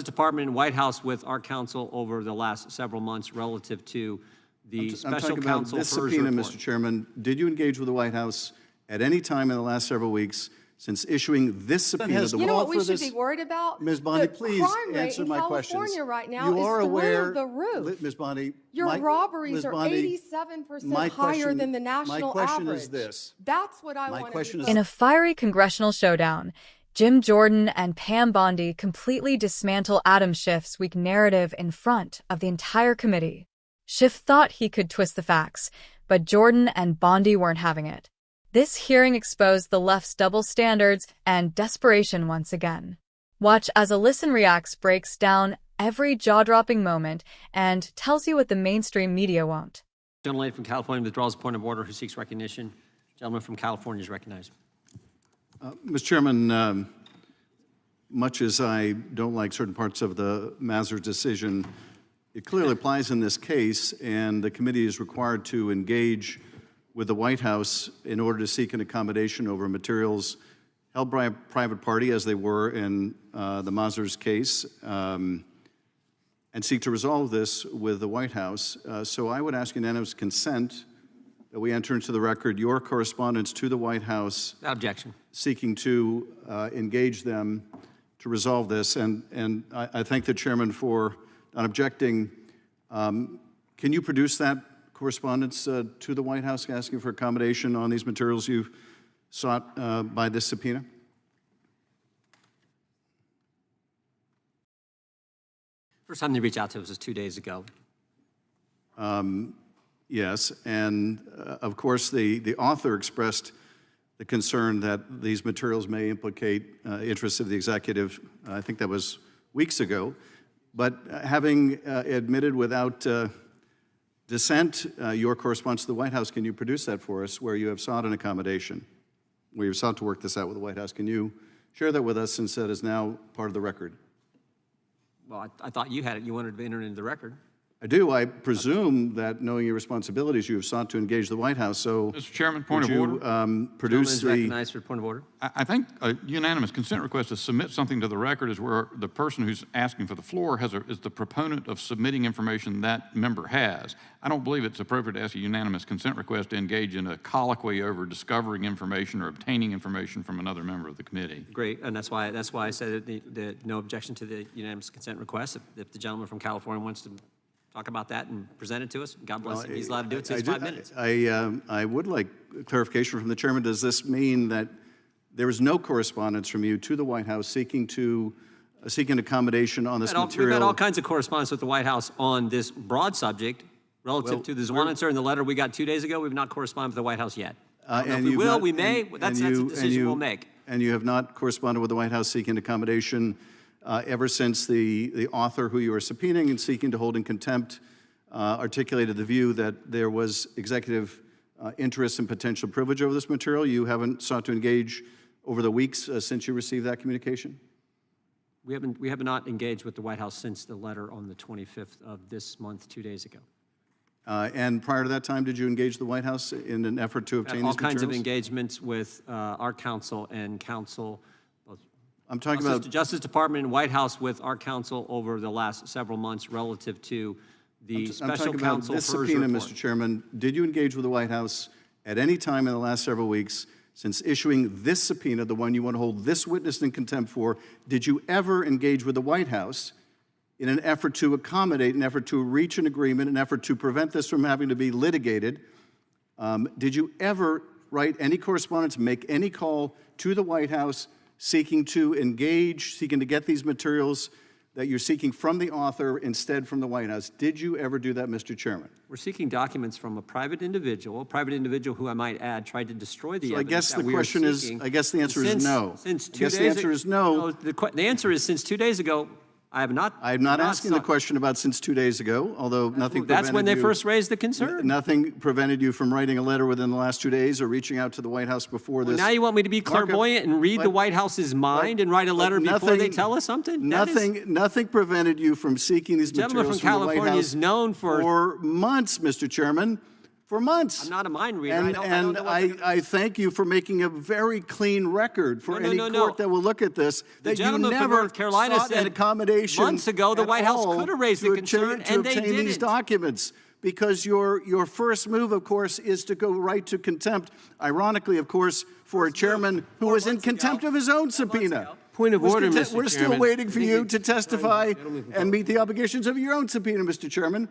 Department and White House with our counsel over the last several months relative to the special counsel this subpoena, Mr. Chairman. Did you engage with the White House at any time in the last several weeks since issuing this subpoena? You know what we should be worried about? Ms. Bondi, please answer my questions. California right now you are is aware, through the roof. Ms. Bondi, Your robberies are 87% higher than the national average. My question is this. That's what I want to know. In a fiery congressional showdown, Jordan and Pam Bondi completely dismantle Adam Schiff's weak narrative in front of the entire committee. Schiff thought he could twist the facts, but Jordan and Bondi weren't having it. This hearing exposed the left's double standards and desperation once again. Watch as Alisson Reacts breaks down every jaw-dropping moment and tells you what the mainstream media won't. Gentleman from California withdraws a point of order who seeks recognition. Gentleman from California is recognized. Mr. Chairman, much as I don't like certain parts of the Mazur decision, it clearly applies in this case, and the committee is required to engage with the White House in order to seek an accommodation over materials held by a private party, as they were in the Mazur's case, and seek to resolve this with the White House. So I would ask unanimous consent that we enter into the record your correspondence to the White House. Objection. Seeking to engage them to resolve this. And I thank the chairman for not objecting. Can you produce that correspondence to the White House asking for accommodation on these materials you've sought by this subpoena? First time they reached out to us was 2 days ago. Yes, and of course the author expressed the concern that these materials may implicate interests of the executive. I think that was weeks ago. But having admitted without dissent your correspondence to the White House, can you produce that for us where you have sought an accommodation, where you've sought to work this out with the White House? Can you share that with us since that is now part of the record? Well, I thought you had it. You wanted to enter it into the record. I do. I presume that, knowing your responsibilities, you have sought to engage the White House. So, Mr. Chairman, point of order. Produce the recognized for point of order. I think a unanimous consent request to submit something to the record is where the person who's asking for the floor is the proponent of submitting information that member has. I don't believe it's appropriate to ask a unanimous consent request to engage in a colloquy over discovering information or obtaining information from another member of the committee. Great, and that's why I said that no objection to the unanimous consent request. If the gentleman from California wants to talk about that and present it to us, God bless him. He's allowed to do it. Takes 5 minutes. I would like clarification from the chairman. Does this mean that there is no correspondence from you to the White House seeking accommodation on this material? We've had all kinds of correspondence with the White House on this broad subject relative to the one answer in the letter we got 2 days ago. We've not corresponded with the White House yet. And we will, we may. That's a decision we'll make. And you have not corresponded with the White House seeking accommodation ever since the author who you are subpoenaing and seeking to hold in contempt articulated the view that there was executive interest and potential privilege over this material. You haven't sought to engage over the weeks since you received that communication? We have not engaged with the White House since the letter on the 25th of this month, 2 days ago. And prior to that time, did you engage the White House in an effort to obtain these materials? All kinds of engagements with our counsel and counsel. I'm talking about Justice Department and White House with our counsel over the last several months relative to the special counsel this subpoena, Mr. Chairman. Did you engage with the White House at any time in the last several weeks since issuing this subpoena, the one you want to hold this witness in contempt for? Did you ever engage with the White House in an effort to accommodate, an effort to reach an agreement, an effort to prevent this from having to be litigated? Did you ever write any correspondence, make any call to the White House seeking to engage, seeking to get these materials that you're seeking from the author instead from the White House? Did you ever do that, Mr. Chairman? We're seeking documents from a private individual who, I might add, tried to destroy the evidence. I guess the question is, I guess the answer is no. Since 2 days ago. The answer is no. The answer is since 2 days ago, I'm not asking the question about since 2 days ago, although nothing prevented you. That's when they first raised the concern. Nothing prevented you from writing a letter within the last 2 days or reaching out to the White House before this. Now you want me to be clairvoyant and read the White House's mind and write a letter before they tell us something? Nothing prevented you from seeking these materials from the White House is known for months, Mr. Chairman. for months. I'm not a mind reader. And I thank you for making a very clean record for any court that will look at this. The gentleman from North Carolina said an accommodation months ago the White House could have raised the concern, and they obtain these didn't. documents. Because your first move, of course, is to go right to contempt. Ironically, of course, for a chairman who was in contempt of his own subpoena. Point of order, Mr. Chairman. We're still waiting for you to testify and meet the obligations of your own subpoena, Mr. Chairman.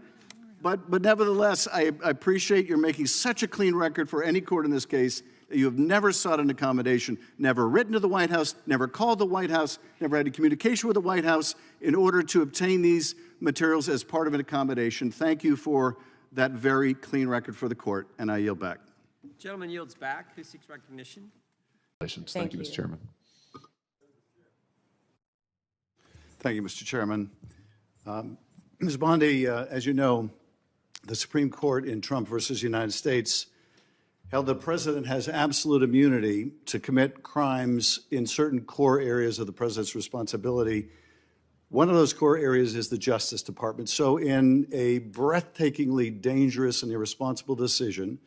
But nevertheless, I appreciate you're making such a clean record for any court in this case. You have never sought an accommodation, never written to the White House, never called the White House, never had a communication with the White House in order to obtain these materials as part of an accommodation. Thank you for that very clean record for the court, and I yield back. Gentleman yields back. Who seeks recognition? Thank you, Mr. Chairman. Thank you, Mr. Chairman. Ms. Bondi, as you know, the Supreme Court in Trump versus United States held the president has absolute immunity to commit crimes in certain core areas of the president's responsibility. One of those core areas is the Justice Department. So in a breathtakingly dangerous and irresponsible decision,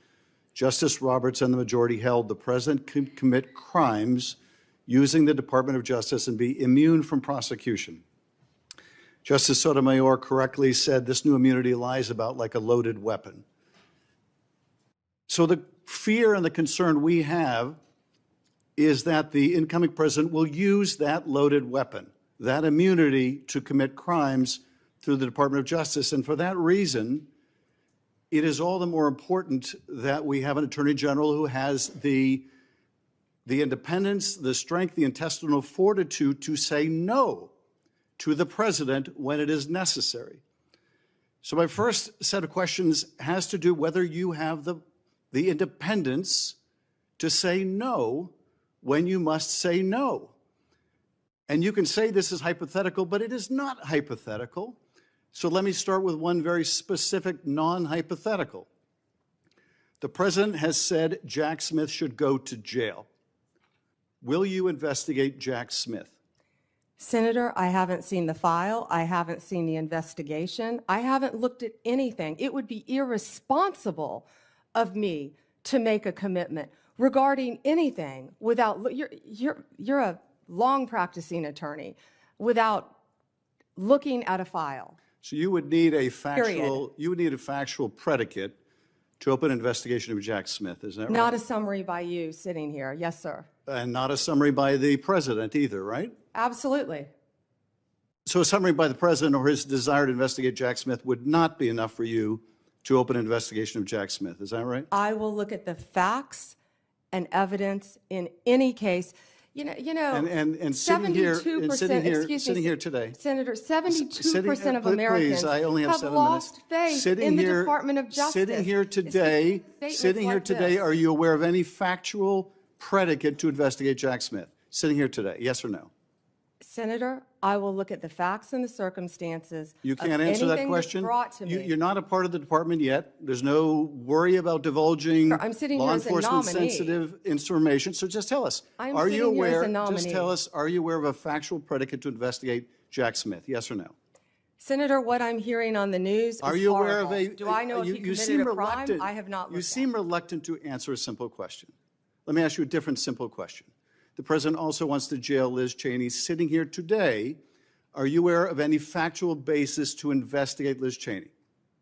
Justice Roberts and the majority held the president can commit crimes using the Department of Justice and be immune from prosecution. Justice Sotomayor correctly said this new immunity lies about like a loaded weapon. So the fear and the concern we have is that the incoming president will use that loaded weapon, that immunity, to commit crimes through the Department of Justice. And for that reason, it is all the more important that we have an attorney general who has the independence, the strength, the intestinal fortitude to say no to the president when it is necessary. So my first set of questions has to do whether you have the independence to say no when you must say no. And you can say this is hypothetical, but it is not hypothetical. So let me start with one very specific non-hypothetical. The president has said Jack Smith should go to jail. Will you investigate Jack Smith? Senator, I haven't seen the file. I haven't seen the investigation. I haven't looked at anything. It would be irresponsible of me to make a commitment regarding anything without, you're a long practicing attorney, without looking at a file. So you would need a factual predicate to open an investigation of Jack Smith, is that right? Not a summary by you sitting here. Yes, sir. And not a summary by the president either, right? Absolutely. So a summary by the president or his desire to investigate Jack Smith would not be enough for you to open an investigation of Jack Smith, is that right? I will look at the facts and evidence in any case. And sitting here today, Senator, 72% of Americans I only have 7 lost minutes. faith in the Department of Justice. Sitting here today, are you aware of any factual predicate to investigate Jack Smith? Sitting here today, yes or no? Senator, I will look at the facts and the circumstances. You can't answer that question. Brought to me. You're not a part of the department yet. There's no worry about divulging law enforcement sensitive information. So just tell us, are you aware? Just tell us, are you aware of a factual predicate to investigate Jack Smith? Yes or no? Senator, what I'm hearing on the news is Are you aware of horrible. Do I know if he committed a crime? I have not looked. You seem reluctant to answer a simple question. Let me ask you a different simple question. The president also wants to jail Liz Cheney. Sitting here today, are you aware of any factual basis to investigate Liz Cheney?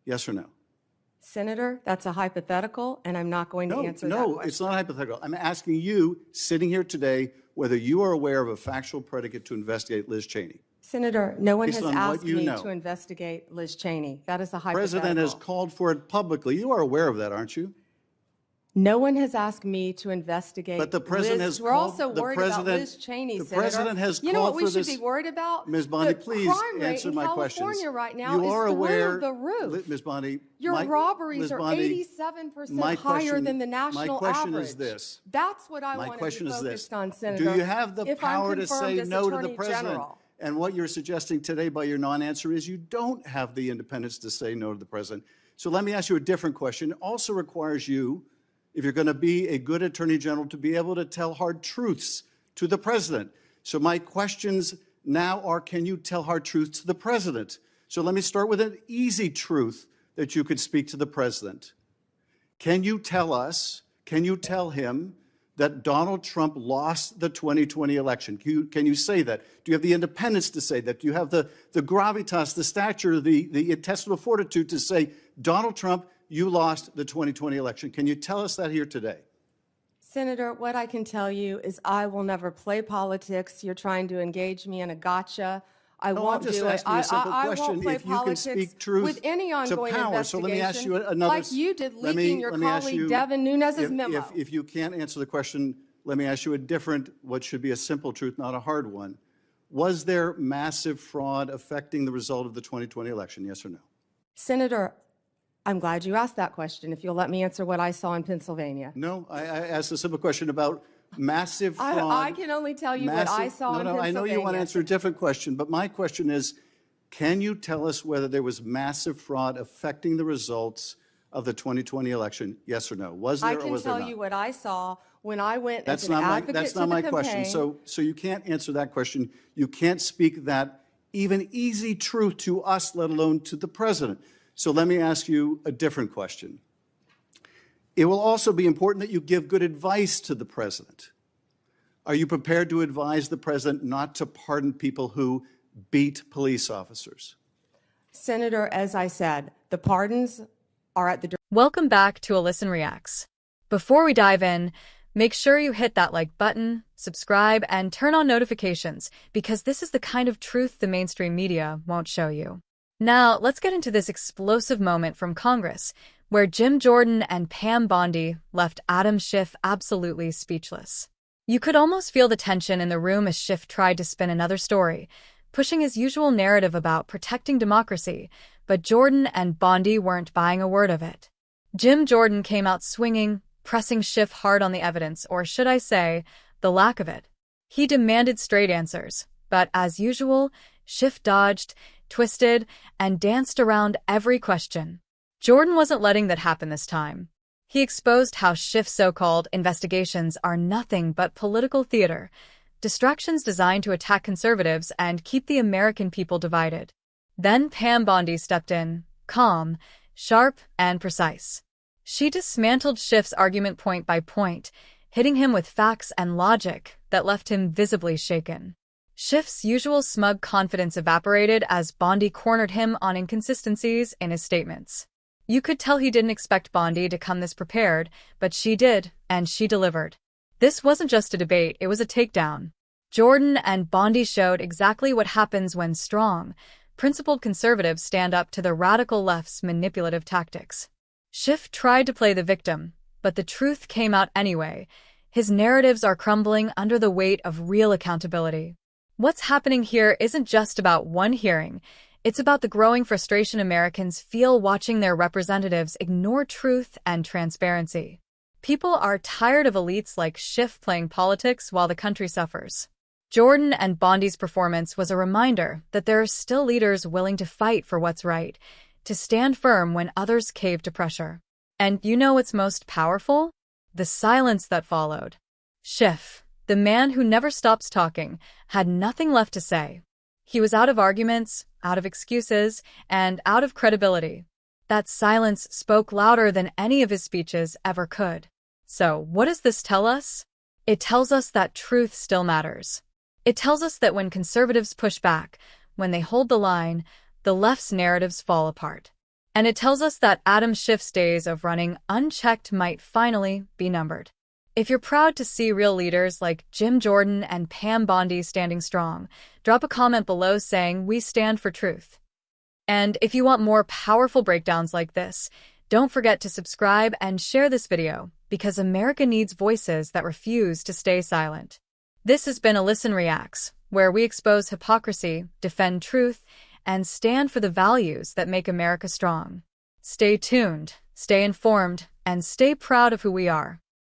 Yes or no? Senator, that's a hypothetical, and I'm not going to answer that question. No, it's not hypothetical. I'm asking you, sitting here today, whether you are aware of a factual predicate to investigate Liz Cheney. Senator, no one has asked me to investigate Liz Cheney. That is a hypothetical. The president has called for it publicly. You are aware of that, aren't you? No one has asked me to investigate. But the president has We're also worried about Liz Cheney, Senator. The president has called for this. You know what we should be worried about? Ms. Bondi, please answer my questions. The crime rate in California right now is through the roof. Ms. Bondi, your robberies are 87% higher than the national average. My question is this. That's what I want to be focused on, Senator. Do you have the power to say no to the president? And what you're suggesting today by your non-answer is you don't have the independence to say no to the president. So let me ask you a different question. It also requires you, if you're going to be a good attorney general, to be able to tell hard truths to the president. So my questions now are, can you tell hard truths to the president? So let me start with an easy truth that you could speak to the president. can you tell him that Donald Trump lost the 2020 election? Can you say that? Do you have the independence to say that? Do you have the gravitas, the stature, the intestinal fortitude to say, Donald Trump, you lost the 2020 election? Can you tell us that here today? Senator, what I can tell you is I will never play politics. You're trying to engage me in a gotcha. I won't do it. I'm just asking you a simple question. Won't play if you can speak truth with any ongoing to power. investigation, So let me ask you another. like you did leaking your colleague Devin Nunes's memo. If you can't answer the question, let me ask you a different, what should be a simple truth, not a hard one. Was there massive fraud affecting the result of the 2020 election, yes or no? Senator, I'm glad you asked that question, if you'll let me answer what I saw in Pennsylvania. No, I asked a simple question about massive fraud. I can only tell you what I saw in Pennsylvania. I know you want to answer a different question, but my question is, can you tell us whether there was massive fraud affecting the results of the 2020 election, yes or no? Was there or was there not? I can tell you what I saw when I went as an advocate to the campaign. That's not my question. So you can't answer that question. You can't speak that even easy truth to us, let alone to the president. So let me ask you a different question. It will also be important that you give good advice to the president. Are you prepared to advise the president not to pardon people who beat police officers? Senator, as I said, the pardons are at the... Welcome back to Alisson Reacts. Before we dive in, make sure you hit that like button, subscribe, and turn on notifications, because this is the kind of truth the mainstream media won't show you. Now, let's get into this explosive moment from Congress, where Jordan and Pam Bondi left Adam Schiff absolutely speechless. You could almost feel the tension in the room as Schiff tried to spin another story, pushing his usual narrative about protecting democracy, but Jordan and Bondi weren't buying a word of it. Jordan came out swinging, pressing Schiff hard on the evidence, or should I say, the lack of it. He demanded straight answers, but as usual, Schiff dodged, twisted, and danced around every question. Jordan wasn't letting that happen this time. He exposed how Schiff's so-called investigations are nothing but political theater, distractions designed to attack conservatives and keep the American people divided. Then Pam Bondi stepped in, calm, sharp, and precise. She dismantled Schiff's argument point by point, hitting him with facts and logic that left him visibly shaken. Schiff's usual smug confidence evaporated as Bondi cornered him on inconsistencies in his statements. You could tell he didn't expect Bondi to come this prepared, but she did, and she delivered. This wasn't just a debate, it was a takedown. Jordan and Bondi showed exactly what happens when strong, principled conservatives stand up to the radical left's manipulative tactics. Schiff tried to play the victim, but the truth came out anyway. His narratives are crumbling under the weight of real accountability. What's happening here isn't just about one hearing. It's about the growing frustration Americans feel watching their representatives ignore truth and transparency. People are tired of elites like Schiff playing politics while the country suffers. Jordan and Bondi's performance was a reminder that there are still leaders willing to fight for what's right, to stand firm when others cave to pressure. And you know what's most powerful? The silence that followed. Schiff, the man who never stops talking, had nothing left to say. He was out of arguments, out of excuses, and out of credibility. That silence spoke louder than any of his speeches ever could. So, what does this tell us? It tells us that truth still matters. It tells us that when conservatives push back, when they hold the line, the left's narratives fall apart. And it tells us that Adam Schiff's days of running unchecked might finally be numbered. If you're proud to see real leaders like Jordan and Pam Bondi standing strong, drop a comment below saying we stand for truth. And if you want more powerful breakdowns like this, don't forget to subscribe and share this video, because America needs voices that refuse to stay silent. This has been Alisson Reacts, where we expose hypocrisy, defend truth, and stand for the values that make America strong. Stay tuned, stay informed, and stay proud of who we are.